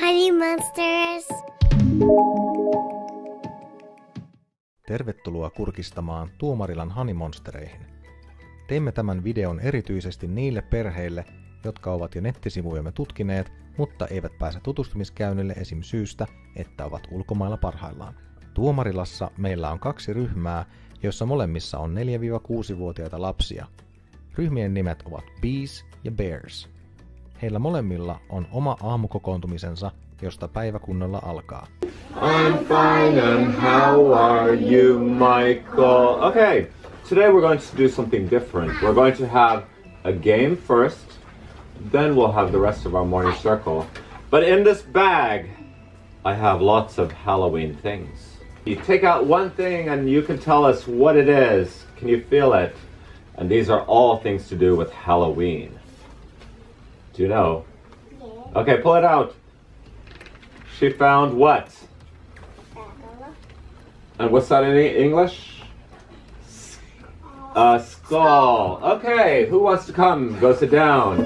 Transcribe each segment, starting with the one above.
Honey Monsters! Tervetuloa kurkistamaan Tuomarilan Honeymonstereihin. Teimme tämän videon erityisesti niille perheille, jotka ovat jo nettisivujamme tutkineet, mutta eivät pääse tutustumiskäynnille esim. Syystä, että ovat ulkomailla parhaillaan. Tuomarilassa meillä on 2 ryhmää, joissa molemmissa on 4-6-vuotiaita lapsia. Ryhmien nimet ovat Bees ja Bears. Heillä molemmilla on oma aamukokoontumisensa, josta päivä kunnolla alkaa. I'm fine, and how are you, Michael? Okay, today we're going to do something different. We're going to have a game first, then we'll have the rest of our morning circle. But in this bag, I have lots of Halloween things. You take out one thing and you can tell us what it is. Can you feel it? And these are all things to do with Halloween. Do you know? Yeah. Okay, pull it out. She found what? And what's that in English? A skull. Okay, who wants to come? Go sit down.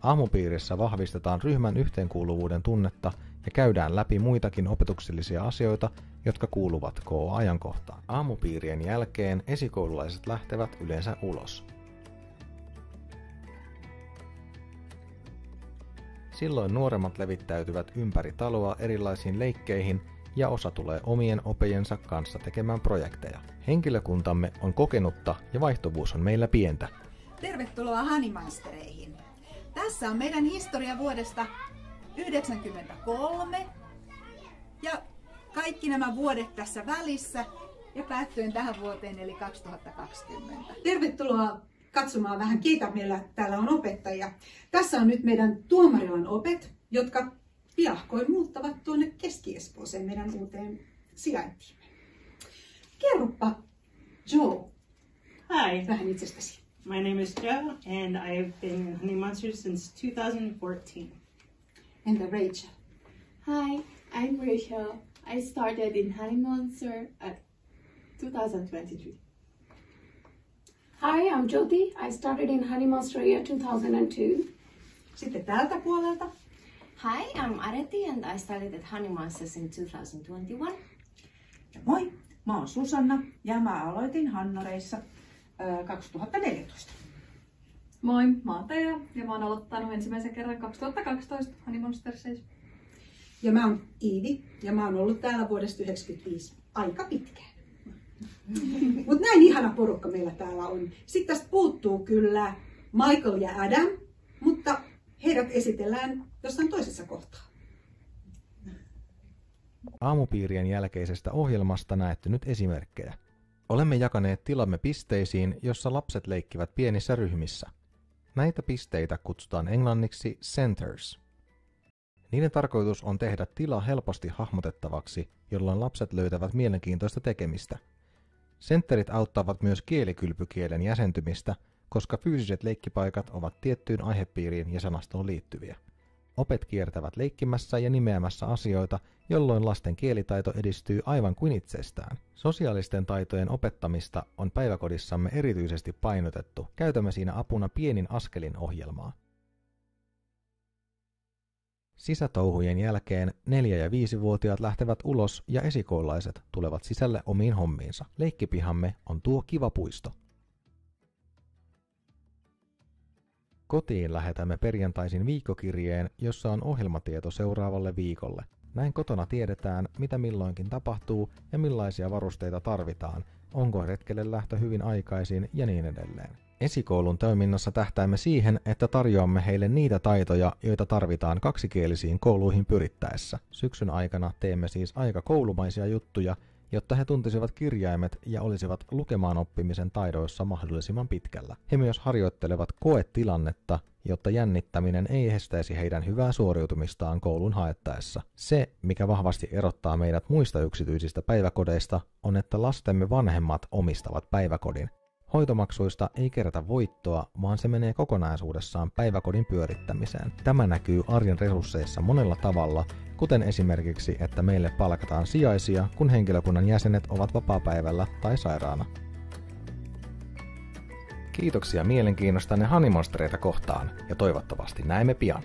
Aamupiirissä vahvistetaan ryhmän yhteenkuuluvuuden tunnetta ja käydään läpi muitakin opetuksellisia asioita, jotka kuuluvat KO-ajankohtaan. Aamupiirien jälkeen esikoululaiset lähtevät yleensä ulos. Silloin nuoremmat levittäytyvät ympäri taloa erilaisiin leikkeihin ja osa tulee omien opejensa kanssa tekemään projekteja. Henkilökuntamme on kokenutta ja vaihtuvuus on meillä pientä. Tervetuloa Honeymonstereihin. Tässä on meidän historia vuodesta 1993 ja kaikki nämä vuodet tässä välissä ja päättyen tähän vuoteen eli 2020. Tervetuloa katsomaan vähän, keitä meillä täällä on opettajia. Tässä on nyt meidän Tuomarilan opet, jotka piakkoin muuttavat tuonne Keski-Espooseen meidän uuteen sijaintiimme. Kerropa, Joe, Hi, vähän itsestäsi. my name is Joe and I've been in Honey Monsters since 2014. Entä Rachel? Hi, I'm Rachel. I started in Honey Monster at 2023. Hi, I'm Jyoti. I started in Honey Monster year 2002. Sitten täältä puolelta. Hi, I'm Areti and I started at Honey Monsters in 2021. Ja moi, mä oon Susanna ja mä aloitin Hannareissa 2014. Moi, mä oon Teija ja mä oon aloittanut ensimmäisen kerran 2012 Honey Monstersissa. Ja mä oon Iivi ja mä oon ollut täällä vuodesta 1995 aika pitkään. Mutta näin ihana porukka meillä täällä on. Sitten tästä puuttuu kyllä Michael ja Adam, mutta heidät esitellään jossain toisessa kohtaa. Aamupiirien jälkeisestä ohjelmasta näette nyt esimerkkejä. Olemme jakaneet tilamme pisteisiin, jossa lapset leikkivät pienissä ryhmissä. Näitä pisteitä kutsutaan englanniksi centers. Niiden tarkoitus on tehdä tila helposti hahmotettavaksi, jolloin lapset löytävät mielenkiintoista tekemistä. Sentterit auttavat myös kielikylpykielen jäsentymistä, koska fyysiset leikkipaikat ovat tiettyyn aihepiiriin ja sanastoon liittyviä. Opet kiertävät leikkimässä ja nimeämässä asioita, jolloin lasten kielitaito edistyy aivan kuin itsestään. Sosiaalisten taitojen opettamista on päiväkodissamme erityisesti painotettu. Käytämme siinä apuna pienin askelin ohjelmaa. Sisätouhujen jälkeen 4- ja 5-vuotiaat lähtevät ulos ja esikoululaiset tulevat sisälle omiin hommiinsa. Leikkipihamme on tuo kiva puisto. Kotiin lähetämme perjantaisin viikkokirjeen, jossa on ohjelmatieto seuraavalle viikolle. Näin kotona tiedetään, mitä milloinkin tapahtuu ja millaisia varusteita tarvitaan, onko retkelle lähtö hyvin aikaisin ja niin edelleen. Esikoulun toiminnassa tähtäämme siihen, että tarjoamme heille niitä taitoja, joita tarvitaan kaksikielisiin kouluihin pyrittäessä. Syksyn aikana teemme siis aika koulumaisia juttuja, jotta he tuntisivat kirjaimet ja olisivat lukemaan oppimisen taidoissa mahdollisimman pitkällä. He myös harjoittelevat koetilannetta, jotta jännittäminen ei estäisi heidän hyvää suoriutumistaan koulun haettaessa. Se, mikä vahvasti erottaa meidät muista yksityisistä päiväkodeista, on, että lastemme vanhemmat omistavat päiväkodin. Hoitomaksuista ei kerätä voittoa, vaan se menee kokonaisuudessaan päiväkodin pyörittämiseen. Tämä näkyy arjen resursseissa monella tavalla, kuten esimerkiksi, että meille palkataan sijaisia, kun henkilökunnan jäsenet ovat vapaapäivällä tai sairaana. Kiitoksia mielenkiinnostanne Honeymonstereita kohtaan ja toivottavasti näemme pian.